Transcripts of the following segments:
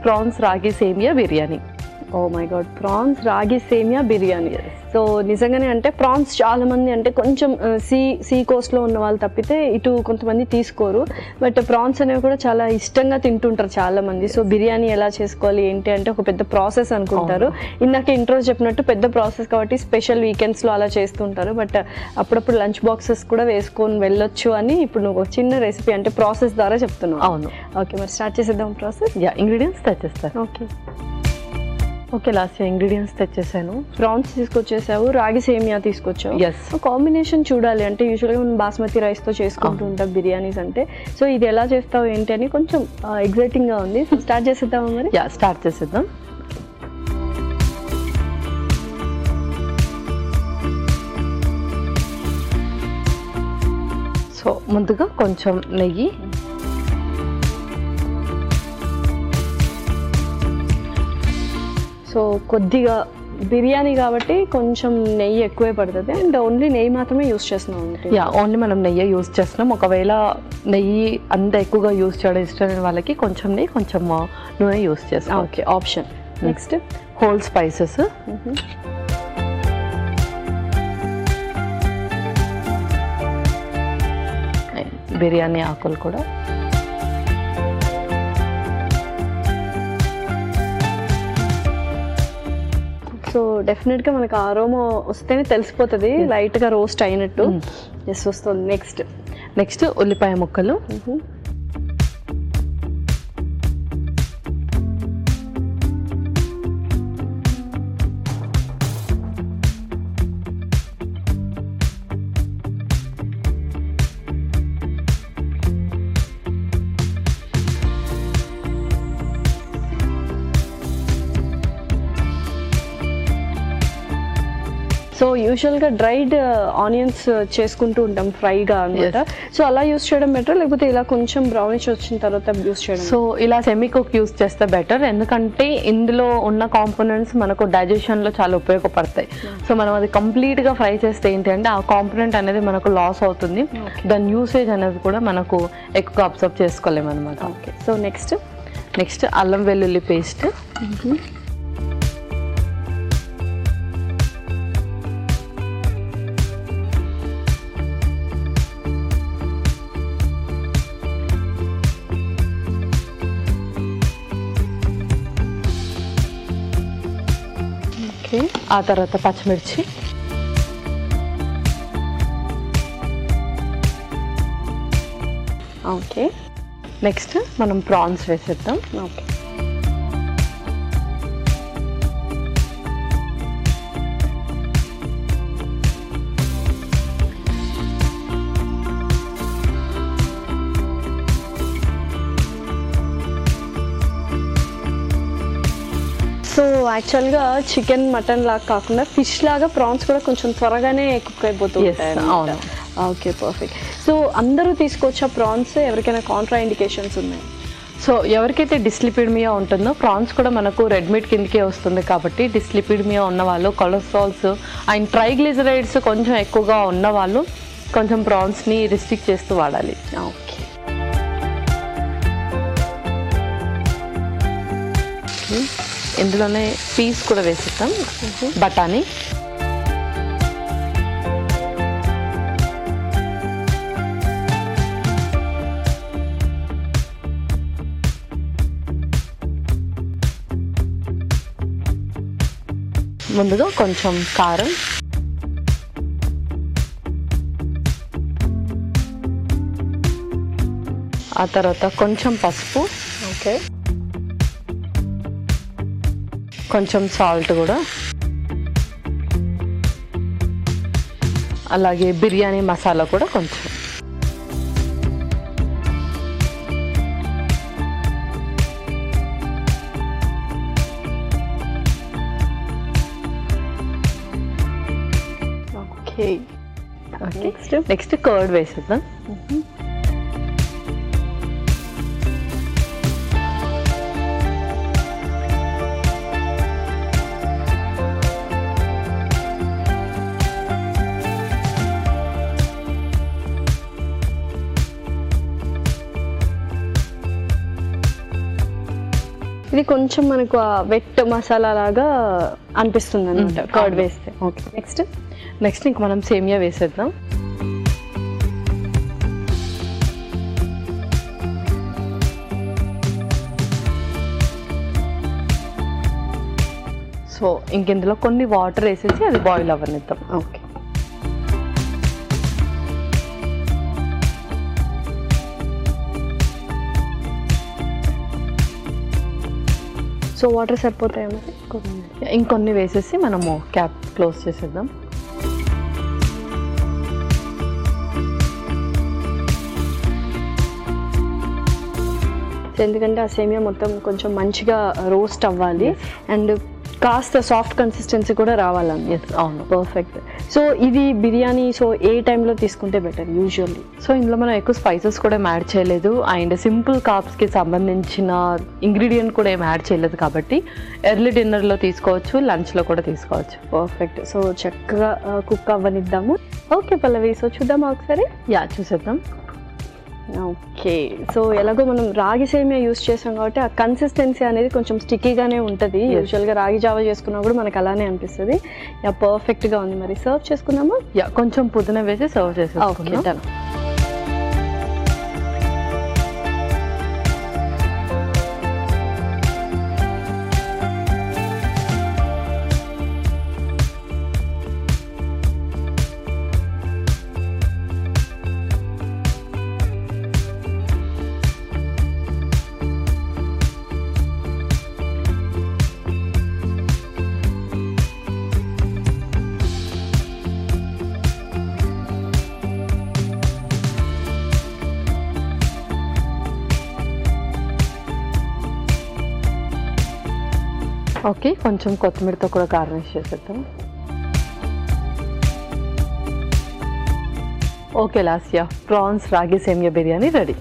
Prawns ragi semiya biryani. Oh my God, prawns ragi semiya biryani. So నిజంగానే అంటే prawns చాలా మంది అంటే కొంచెం సీ కోస్ట్లో ఉన్న వాళ్ళు తప్పితే ఇటు కొంతమంది తీసుకోరు, బట్ ప్రాన్స్ అనేవి కూడా చాలా ఇష్టంగా తింటుంటారు చాలా మంది. సో బిర్యానీ ఎలా చేసుకోవాలి ఏంటి అంటే ఒక పెద్ద ప్రాసెస్ అనుకుంటారు. ఇందాక ఇంట్రో చెప్పినట్టు పెద్ద ప్రాసెస్ కాబట్టి స్పెషల్ వీకెండ్స్లో అలా చేస్తుంటారు, బట్ అప్పుడప్పుడు లంచ్ బాక్సెస్ కూడా వేసుకొని వెళ్ళొచ్చు అని ఇప్పుడు నువ్వు ఒక చిన్న రెసిపీ అంటే ప్రాసెస్ ద్వారా చెప్తున్నావు. అవును. ఓకే, మరి స్టార్ట్ చేసేద్దాం ప్రాసెస్. ఇంగ్రీడియంట్స్ తెచ్చేస్తాను. ఓకే, లాస్ట్ ఇంగ్రీడియంట్స్ తెచ్చేసాను. ప్రాన్స్ తీసుకొచ్చేసావు, రాగి సేమియా తీసుకొచ్చావు. కాంబినేషన్ చూడాలి అంటే యూజువల్గా మనం బాస్మతి రైస్తో చేసుకుంటూ ఉంటాం బిర్యానీస్ అంటే. సో ఇది ఎలా చేస్తావు ఏంటి అని కొంచెం ఎగ్జైటింగ్గా ఉంది. స్టార్ట్ చేసేద్దామా మరి? స్టార్ట్ చేసేద్దాం. సో ముందుగా కొంచెం నెయ్యి, సో కొద్దిగా బిర్యానీ కాబట్టి కొంచెం నెయ్యి ఎక్కువే పడుతుంది, అండ్ ఓన్లీ నెయ్యి మాత్రమే యూస్ చేస్తున్నాం. ఓన్లీ మనం నెయ్యి యూస్ చేస్తున్నాం. ఒకవేళ నెయ్యి అంత ఎక్కువగా యూస్ చేయడం ఇష్టమైన వాళ్ళకి కొంచెం నెయ్యి కొంచెం నూనె యూస్ చేస్తాం. Okay, option. Next whole spices, biryani ఆకులు కూడా, సో డెఫినెట్గా మనకు ఆరోమా వస్తేనే తెలిసిపోతుంది లైట్గా రోస్ట్ అయినట్టు. ఎస్, వస్తుంది. నెక్స్ట్ ఉల్లిపాయ ముక్కలు, సో యూజువల్గా డ్రైడ్ ఆనియన్స్ చేసుకుంటూ ఉంటాం ఫ్రైగా అనమాట. సో అలా యూస్ చేయడం బెటర్, లేకపోతే ఇలా కొంచెం బ్రౌనిష్ వచ్చిన తర్వాత యూస్ చేయడం? సో ఇలా సెమీ కుక్ యూస్ చేస్తే బెటర్, ఎందుకంటే ఇందులో ఉన్న కాంపోనెంట్స్ మనకు డైజెషన్లో చాలా ఉపయోగపడతాయి. సో మనం అది కంప్లీట్గా ఫ్రై చేస్తే ఏంటి అంటే ఆ కాంపోనెంట్ అనేది మనకు లాస్ అవుతుంది, దాని యూసేజ్ అనేది కూడా మనకు ఎక్కువగా అబ్జర్వ్ చేసుకోలేము అనమాట. ఓకే, సో నెక్స్ట్ అల్లం వెల్లుల్లి పేస్ట్, ఆ తర్వాత పచ్చిమిర్చి, ఓకే. నెక్స్ట్ మనం ప్రాన్స్ వేసేద్దాం. ఓకే, సో యాక్చువల్గా చికెన్ మటన్ లాగా కాకుండా ఫిష్ లాగా ప్రాన్స్ కూడా కొంచెం త్వరగానే కుక్ అయిపోతుంది. అవును. Okay, perfect. సో అందరూ తీసుకొచ్చా ప్రాన్స్, ఎవరికైనా కాంట్రా ఇండికేషన్స్ ఉన్నాయి? సో ఎవరికైతే డిస్లిపిడిమియా ఉంటుందో ప్రాన్స్ కూడా మనకు రెడ్ మీట్ కిందకే వస్తుంది కాబట్టి డిస్లిపిడిమియా ఉన్న వాళ్ళు, కొలెస్ట్రాల్స్ అండ్ ట్రైగ్లిజరైడ్స్ కొంచెం ఎక్కువగా ఉన్న వాళ్ళు కొంచెం ప్రాన్స్ని రిస్ట్రిక్ట్ చేస్తూ వాడాలి. ఓకే, ఇందులోనే పీస్ కూడా వేసిస్తాం, బఠానీ, ముందుగా కొంచెం కారం, ఆ తర్వాత కొంచెం పసుపు, ఓకే, కొంచెం సాల్ట్ కూడా, అలాగే బిర్యానీ మసాలా కూడా కొంచెం. ఓకే, నెక్స్ట్ కర్డ్ వేసేద్దాం. ఇది కొంచెం మనకు వెట్ మసాలా లాగా అనిపిస్తుంది అనమాట కర్డ్ వేస్తే. ఓకే, నెక్స్ట్ ఇంక మనం సేమియా వేసేద్దాం. సో ఇంక ఇందులో కొన్ని వాటర్ వేసేసి అది బాయిల్ అవ్వనిద్దాం. ఓకే, సో వాటర్ సరిపోతాయి మరి? ఇంకొన్ని వేసేసి మనము క్యాప్ క్లోజ్ చేసేద్దాం. ఎందుకంటే ఆ సేమియా మొత్తం కొంచెం మంచిగా రోస్ట్ అవ్వాలి అండ్ కాస్త సాఫ్ట్ కన్సిస్టెన్సీ కూడా రావాలండి. అవును, పర్ఫెక్ట్. సో ఇది బిర్యానీ సో ఏ టైంలో తీసుకుంటే బెటర్ యూజువల్లీ? సో ఇందులో మనం ఎక్కువ స్పైసెస్ కూడా ఏం యాడ్ చేయలేదు అండ్ సింపుల్ కార్బ్స్కి సంబంధించిన ఇంగ్రీడియంట్ కూడా ఏం యాడ్ చేయలేదు కాబట్టి ఎర్లీ డిన్నర్లో తీసుకోవచ్చు, లంచ్లో కూడా తీసుకోవచ్చు. పర్ఫెక్ట్. సో చక్కగా కుక్ అవ్వనిద్దాము. ఓకే పల్లవి, సో చూద్దామా ఒకసారి? చూసేద్దాం. ఓకే, సో ఎలాగో మనం రాగి సేమియా యూస్ చేసాం కాబట్టి ఆ కన్సిస్టెన్సీ అనేది కొంచెం స్టిక్కీగానే ఉంటుంది. యూజువల్గా రాగి జావా చేసుకున్నా కూడా మనకు అలానే అనిపిస్తుంది. పర్ఫెక్ట్గా ఉంది. మరి సర్వ్ చేసుకుందామా? కొంచెం పుదీనా వేసి సర్వ్ చేసేద్దాం. Okay, done. ఓకే, కొంచెం కొత్తిమీరతో కూడా గార్నిష్ చేసేద్దాం. Okay Lasya, prawns ragi semiya biryani ready.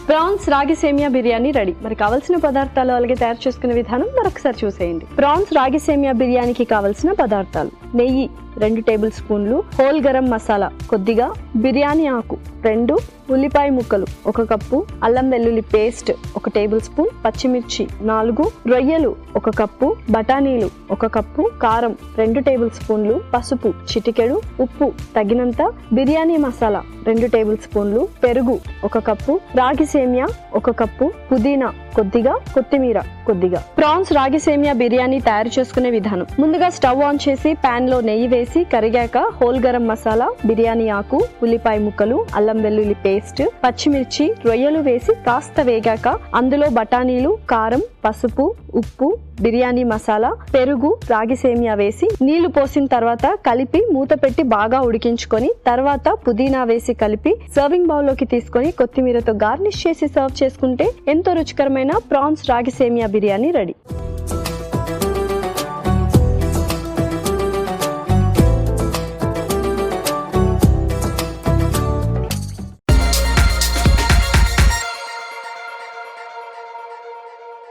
Prawns ragi semiya biryani ready. మరి కావాల్సిన పదార్థాలు అలాగే తయారు చేసుకునే విధానం మరొకసారి చూసేయండి. ప్రాన్స్ రాగి సేమియా బిర్యానీకి కావాల్సిన పదార్థాలు: నెయ్యి 2 టేబుల్ స్పూన్లు, హోల్ గరం మసాలా కొద్దిగా, బిర్యానీ ఆకు 2, ఉల్లిపాయ ముక్కలు 1 కప్పు, అల్లం వెల్లుల్లి పేస్ట్ 1 టేబుల్ స్పూన్, పచ్చిమిర్చి 4, రొయ్యలు 1 కప్పు, బఠానీలు 1 కప్పు, కారం 2 టేబుల్ స్పూన్లు, పసుపు చిటికెడు, ఉప్పు తగినంత, బిర్యానీ మసాలా 2 టేబుల్ స్పూన్లు, పెరుగు 1 కప్పు, రాగి సేమియా 1 కప్పు, పుదీనా కొద్దిగా, కొత్తిమీర కొద్దిగా. ప్రాన్స్ రాగి సేమియా బిర్యానీ తయారు చేసుకునే విధానం: ముందుగా స్టవ్ ఆన్ చేసి పాన్ లో నెయ్యి వేసి కరిగాక హోల్ గరం మసాలా, బిర్యానీ ఆకు, ఉల్లిపాయ ముక్కలు, అల్లం వెల్లుల్లి పేస్ట్, పచ్చిమిర్చి, రొయ్యలు వేసి కాస్త వేగాక అందులో బఠానీలు, కారం, పసుపు, ఉప్పు, బిర్యానీ మసాలా, పెరుగు, రాగి సేమియా వేసి నీళ్లు పోసిన తర్వాత కలిపి మూత పెట్టి బాగా ఉడికించుకొని తర్వాత పుదీనా వేసి కలిపి సర్వింగ్ బౌల్ లోకి తీసుకొని కొత్తిమీరతో గార్నిష్ చేసి సర్వ్ చేసుకుంటే ఎంతో రుచికరమైన ప్రాన్స్ రాగి సేమియా బిర్యానీ రెడీ.